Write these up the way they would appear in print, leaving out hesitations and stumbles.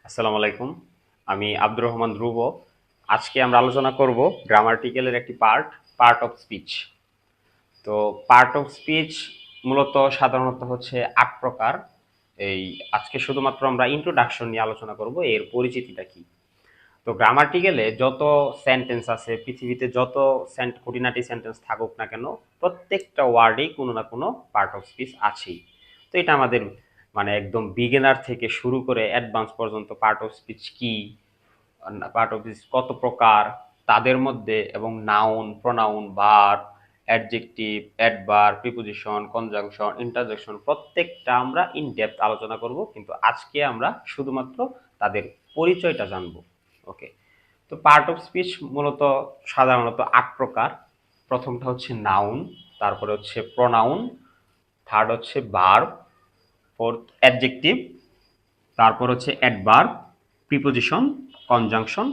আসসালামু আলাইকুম। আমি আব্দুর রহমান ধ্রুব। আজকে আমরা আলোচনা করব গ্রামাটিক্যালের একটি পার্ট অফ স্পিচ। তো পার্ট অফ স্পিচ মূলত সাধারণত হচ্ছে ৮ প্রকার। এই আজকে শুধুমাত্র আমরা ইন্ট্রোডাকশন নিয়ে আলোচনা করব, এর পরিচিতিটা কি। তো গ্রামাটিক্যালে যত সেন্টেন্স আছে, পৃথিবীতে যত খুঁটিনাটি সেন্টেন্স থাকুক না কেন, প্রত্যেকটা ওয়ার্ডেই কোনো না কোনো পার্ট অফ স্পিচ আছেই। তো এটা আমাদের মানে একদম বিগিনার থেকে শুরু করে অ্যাডভান্স পর্যন্ত পার্ট অফ স্পিচ কি, পার্ট অফ স্পিচ কত প্রকার, তাদের মধ্যে এবং noun, pronoun, verb, adjective, adverb, preposition, conjunction, interjection প্রত্যেকটা আমরা ইন ডেপথ আলোচনা করব, কিন্তু আজকে আমরা শুধুমাত্র তাদের পরিচয়টা জানবো। ওকে। তো পার্ট অফ স্পিচ মূলত সাধারণত ৮ প্রকার। প্রথমটা হচ্ছে নাউন, তারপরে হচ্ছে প্রোনাউন, থার্ড হচ্ছে ভার্ব, ফোর্থ অ্যাডজেক্টিভ, তারপর হচ্ছে অ্যাডভার্ব, প্রিপোজিশন, কনজাংশন,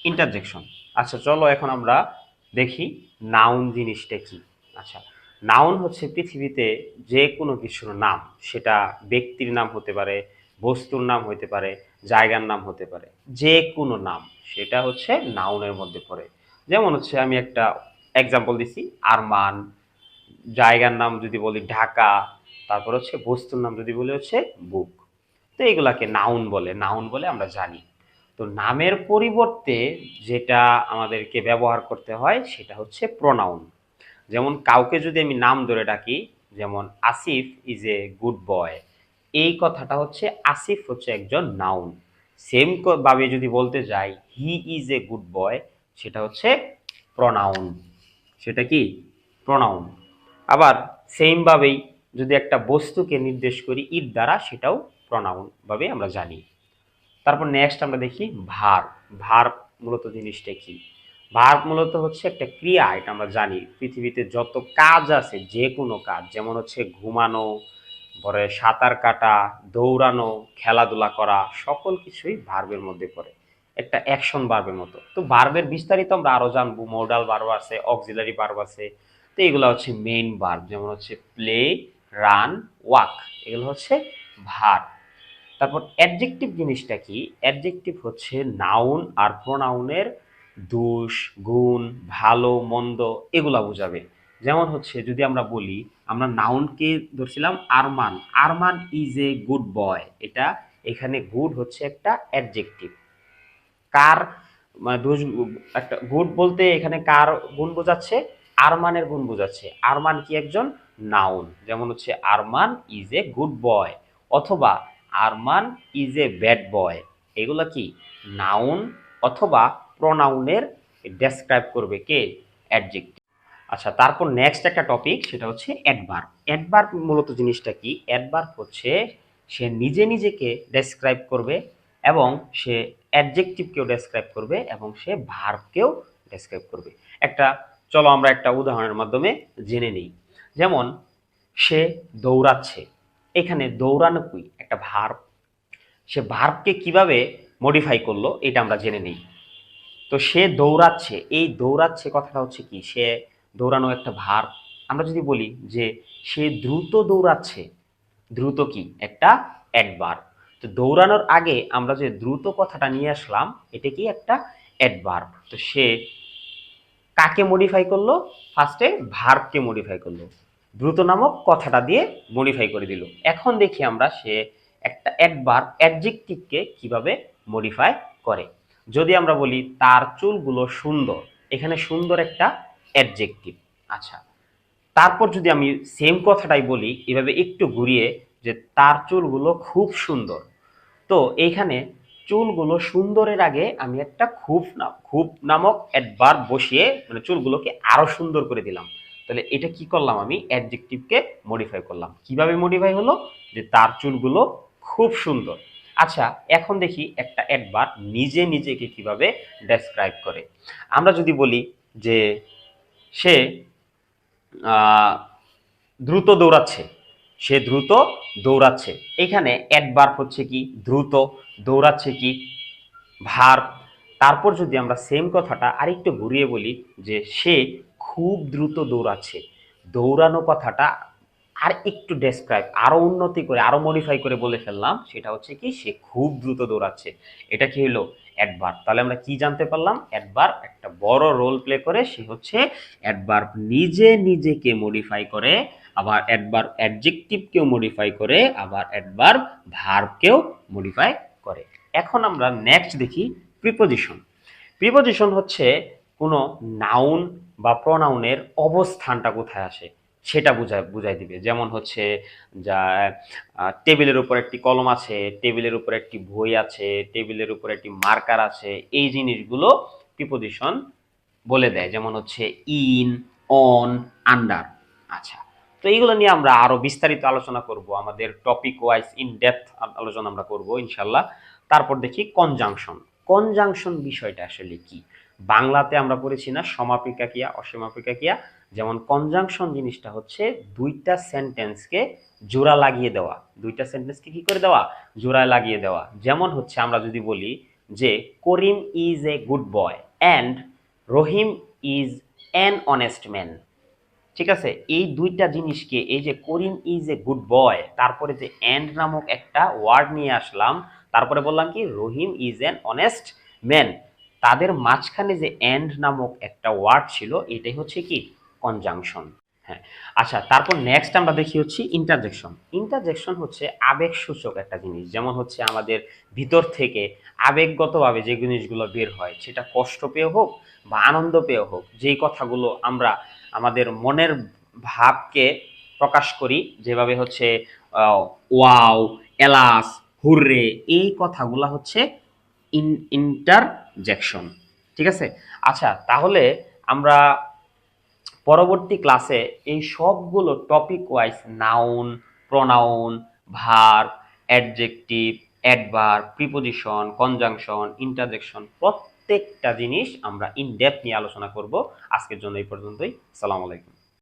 ইন্টারজেকশন। আচ্ছা, চলো এখন আমরা দেখি নাউন জিনিসটা কি। আচ্ছা, নাউন হচ্ছে পৃথিবীতে যে কোনো কিছুর নাম। সেটা ব্যক্তির নাম হতে পারে, বস্তুর নাম হতে পারে, জায়গার নাম হতে পারে, যে কোনো নাম, সেটা হচ্ছে নাউনের মধ্যে পড়ে। যেমন হচ্ছে আমি একটা এক্সাম্পল দিছি, আরমান। জায়গার নাম যদি বলি ঢাকা, তারপর হচ্ছে বস্তুর নাম যদি বলি হচ্ছে বুক। তো এগুলাকে নাউন বলে আমরা জানি। তো নামের পরিবর্তে যেটা আমাদেরকে ব্যবহার করতে হয় সেটা হচ্ছে প্রোনাউন। যেমন কাউকে যদি আমি নাম ধরে ডাকি, যেমন আসিফ ইজ এ গুড বয়, এই কথাটা হচ্ছে আসিফ হচ্ছে একজন নাউন। সেম ভাবে যদি বলতে যাই হি ইজ এ গুড বয়, সেটা হচ্ছে প্রোনাউন। সেটা কি? প্রোনাউন। আবার সেম ভাবেই যদি একটা বস্তুকে নির্দেশ করি ইট দ্বারা, সেটাও প্রোনাউন ভাবে আমরা জানি। তারপর নেক্সট আমরা দেখি ভার্ব। ভার্ব মূলত জিনিসটা কি? ভার্ব মূলত হচ্ছে একটা ক্রিয়া, এটা আমরা জানি। পৃথিবীতে যত কাজ আছে, যে কোনো কাজ, যেমন হচ্ছে ঘুমানো, পরে সাঁতার কাটা, দৌড়ানো, খেলাধুলা করা, সকল কিছুই ভার্বের মধ্যে পড়ে, একটা অ্যাকশন ভার্বের মতো। তো ভার্বের বিস্তারিত আমরা আরো জানবো। মোডাল ভার্ব আছে, অক্সিলারি ভার্ব আছে। তো এগুলো হচ্ছে মেইন ভার্ব, যেমন হচ্ছে প্লে, রান, ওয়াক, এগুলো হচ্ছে ভার্ব। তারপর অ্যাডজেক্টিভ জিনিসটা কি? অ্যাডজেক্টিভ হচ্ছে নাউন আর প্রোনাউনের দোষ, গুণ, ভালো, মন্দ, এগুলা বোঝাবে। যেমন হচ্ছে যদি আমরা বলি, আমরা নাউনকে ধরছিলাম Arman. Arman is a good boy, এটা এখানে গুড হচ্ছে একটা অ্যাডজেক্টিভ। কার মানে দোষ, একটা গুড বলতে এখানে কার গুণ বোঝাচ্ছে? আরমানের গুণ বোঝাচ্ছে। আরমান কি একজন নাউন, যেমন হচ্ছে Arman is a good boy, অথবা Arman is a bad boy. এগুলা কি? নাউন অথবা প্রোনাউনের ডেসক্রাইব করবে কে? অ্যাডজেক্টিভ। আচ্ছা, তারপর নেক্সট একটা টপিক, সেটা হচ্ছে অ্যাডভার্ব। অ্যাডভার্ব মূলত জিনিসটা কি? অ্যাডভার্ব হচ্ছে সে নিজে নিজেকে ডেসক্রাইব করবে, এবং সে অ্যাডজেক্টিভকেও ডেসক্রাইব করবে, এবং সে ভার্বকেও ডেসক্রাইব করবে। একটা, চলো আমরা একটা উদাহরণের মাধ্যমে জেনে নিই। যেমন সে দৌড়াচ্ছে, এখানে দৌড়ানো কি? একটা ভার্ব। সে ভার্বকে কিভাবে মডিফাই করলো এটা আমরা জেনে নিই। তো সে দৌড়াচ্ছে, এই দৌড়াচ্ছে কথাটা হচ্ছে কি? সে দৌড়ানো একটা ভার্ব। আমরা যদি বলি যে সে দ্রুত দৌড়াচ্ছে, দ্রুত কি? একটা অ্যাডভার্ব। তো দৌড়ানোর আগে আমরা যে দ্রুত কথাটা নিয়ে আসলাম, এটা কি? একটা অ্যাডভার্ব। তো সে কাকে মডিফাই করলো? ফার্স্টে ভার্বকে মডিফাই করলো, দ্রুত নামক কথাটা দিয়ে মডিফাই করে দিল। এখন দেখি আমরা সে একটা অ্যাডভার্ব, অ্যাডজেক্টিভকে কিভাবে মডিফাই করে। যদি আমরা বলি তার চুলগুলো সুন্দর, এখানে সুন্দর একটা অ্যাডজেক্টিভ। আচ্ছা, তারপর যদি আমি সেম কথাটাই বলি এভাবে একটু ঘুরিয়ে, যে তার চুলগুলো খুব সুন্দর, তো এইখানে চুলগুলো সুন্দরের আগে আমি একটা খুব নামক অ্যাডভার্ব বসিয়ে মানে চুলগুলোকে আরো সুন্দর করে দিলাম। তাহলে এটা কি করলাম? আমি অ্যাডজেক্টিভকে মডিফাই করলাম। কিভাবে মডিফাই হলো? যে তার চুলগুলো খুব সুন্দর। আচ্ছা, এখন দেখি একটা অ্যাডভার্ব নিজে নিজেকে কিভাবে ডেসক্রাইব করে। আমরা যদি বলি যে সে দ্রুত দৌড়াচ্ছে, সে দ্রুত দৌড়াচ্ছে, এখানে অ্যাডভার্ব হচ্ছে কি? দ্রুত। দৌড়াচ্ছে কি? ভার্ব। তারপর যদি আমরা সেম কথাটা আরেকটু ঘুরিয়ে বলি যে সে খুব দ্রুত দৌড়াচ্ছে, দৌড়ানো কথাটা আর একটু ডেসক্রাইব, আরো উন্নতি করে, আরো মডিফাই করে বলে ফেললাম, সেটা হচ্ছে কি সে খুব দ্রুত দৌড়াচ্ছে। এটা কি হলো? অ্যাডভার্ব। তাহলে আমরা কি জানতে পারলাম? অ্যাডভার্ব একটা বড় রোল প্লে করে, সে হচ্ছে অ্যাডভার্ব নিজে নিজেকে মডিফাই করে, আবার অ্যাডভার্ব অ্যাডজেক্টিভকেও মডিফাই করে, আবার অ্যাডভার্ব ভার্বকেও মডিফাই করে। এখন আমরা নেক্সট দেখি প্রিপোজিশন। প্রিপোজিশন হচ্ছে কোনো নাউন বা প্রনাউনের অবস্থানটা কোথায় আসে সেটা বুঝাই দিবে। যেমন হচ্ছে যা টেবিলের উপর একটি কলম আছে, টেবিলের উপর একটি বই আছে, টেবিলের উপর একটি মার্কার আছে, এই জিনিসগুলো প্রিপোজিশন বলে দেয়। যেমন হচ্ছে ইন, অন, আন্ডার। আচ্ছা, তো এইগুলো নিয়ে আমরা আরো বিস্তারিত আলোচনা করব, আমাদের টপিক ওয়াইজ ইন ডেপথ আলোচনা আমরা করব ইনশাল্লাহ। তারপর দেখি কনজাংশন। কনজাংশন বিষয়টা আসলে কি? বাংলাতে আমরা পড়েছি না সমাপিকা ক্রিয়া, অসমাপিকা ক্রিয়া। যেমন কনজাংশন জিনিসটা হচ্ছে দুইটা সেন্টেন্সকে জোড়া লাগিয়ে দেওয়া, দুইটা সেন্টেন্সকে কি করে দেওয়া? জোড়া লাগিয়ে দেওয়া। যেমন হচ্ছে আমরা যদি বলি যে Karim is a good boy and Rahim is an honest man. ঠিক আছে, এই দুইটা জিনিসকে, এই যে করিম ইজ এ গুড বয়, তারপরে যে অ্যান্ড নামক একটা ওয়ার্ড নিয়ে আসলাম, তারপরে বললাম কি রহিম ইজ অ্যান অনেস্ট ম্যান, তাদের মাঝখানে যে অ্যান্ড নামক একটা ওয়ার্ড ছিল, এটাই হচ্ছে কি কনজাংশন। হ্যাঁ, আচ্ছা, তারপর নেক্সট আমরা দেখি হচ্ছে ইন্টারজেকশন। ইন্টারজেকশন হচ্ছে আবেগসূচক একটা জিনিস। যেমন হচ্ছে আমাদের ভিতর থেকে আবেগগতভাবে যে জিনিসগুলো বের হয়, সেটা কষ্ট পেয়ে হোক বা আনন্দ পেয়ে হোক, যেই কথাগুলো আমরা আমাদের মনের ভাবকে প্রকাশ করি, যেভাবে হচ্ছে ওয়াও, এলাস, হুররে, এই কথাগুলো হচ্ছে ইন্টারজেকশন। ঠিক আছে। আচ্ছা, তাহলে আমরা পরবর্তী ক্লাসে এই সবগুলো topic wise noun, pronoun, verb, adjective, adverb, preposition, conjunction, interjection, প্রত্যেকটা জিনিস আমরা ইন ডেপথ নিয়ে আলোচনা করব। আজকের জন্য এই পর্যন্তই। আসসালামু আলাইকুম।